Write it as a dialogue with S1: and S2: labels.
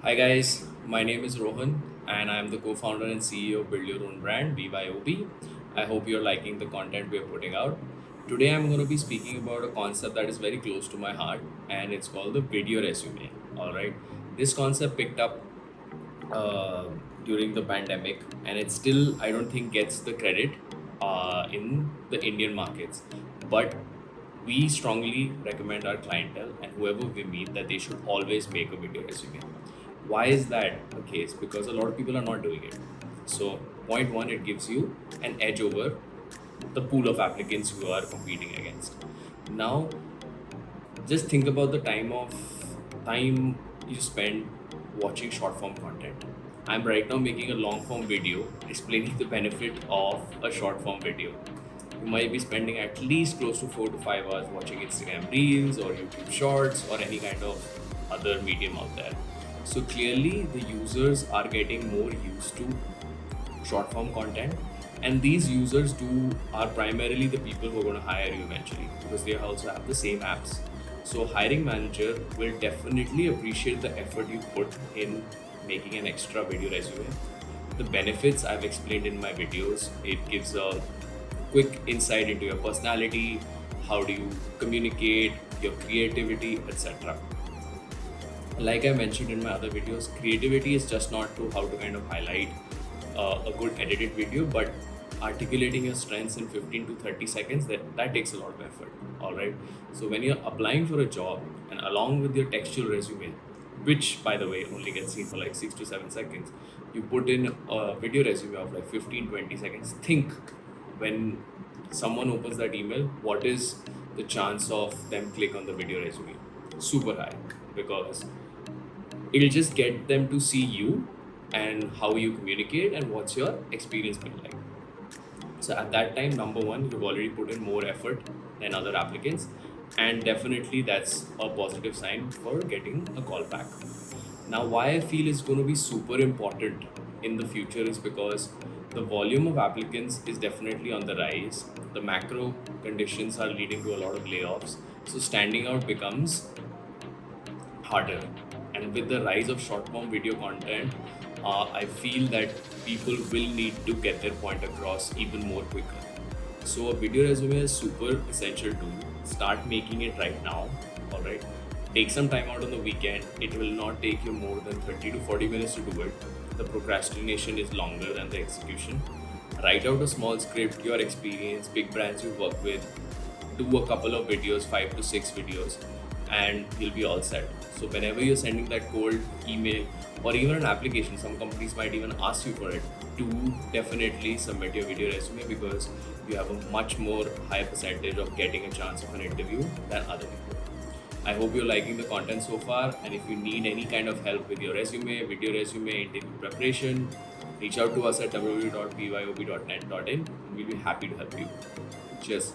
S1: Hi guys, my name is Rohan and I am the co-founder and CEO of Build Your Own Brand BYOB. I hope you're liking the content we're putting out. Today I'm going to be speaking about a concept that is very close to my heart and it's called the video resume. All right. This concept picked up uh, during the pandemic and it still I don't think gets the credit in the Indian markets. But we strongly recommend our clientele and whoever we meet that they should always make a video resume. Why is that the case? Because a lot of people are not doing it. So point one, it gives you an edge over the pool of applicants you are competing against. Now just think about the time you spend watching short form content. I'm right now making a long form video explaining the benefit of a short form video. You might be spending at least close to 4 to 5 hours watching Instagram Reels or YouTube Shorts or any kind of other medium out there. So clearly, the users are getting more used to short form content, and these users are primarily the people who are going to hire you eventually because they also have the same apps. So hiring manager will definitely appreciate the effort you put in making an extra video resume. The benefits I've explained in my videos. It gives a quick insight into your personality, how do you communicate, your creativity, etc. Like I mentioned in my other videos, creativity is just not to how to kind of highlight a good edited video, but articulating your strengths in 15 to 30 seconds, that takes a lot of effort. All right. So when you're applying for a job and along with your textual resume, which by the way only gets seen for like 6 to 7 seconds, you put in a video resume of like 15-20 seconds. Think when someone opens that email, what is the chance of them click on the video resume? Super high, because it'll just get them to see you and how you communicate and what's your experience been like. So at that time, number one, you've already put in more effort than other applicants, and definitely that's a positive sign for getting a call back. Now, why I feel it's going to be super important in the future is because the volume of applicants is definitely on the rise. The macro conditions are leading to a lot of layoffs. So standing out becomes harder. And with the rise of short form video content, I feel that people will need to get their point across even more quicker. So a video resume is super essential tool. Start making it right now. All right. Take some time out on the weekend. It will not take you more than 30 to 40 minutes to do it. The procrastination is longer than the execution. Write out a small script, your experience, big brands you work with, do a couple of videos, 5 to 6 videos, and you'll be all set. So whenever you're sending that cold email or even an application, some companies might even ask you for it, to definitely submit your video resume because you have a much more high percentage of getting a chance of an interview than other people. I hope you're liking the content so far, and if you need any kind of help with your resume, video resume, interview preparation, reach out to us at www.byob.net.in and we'll be happy to help you. Cheers.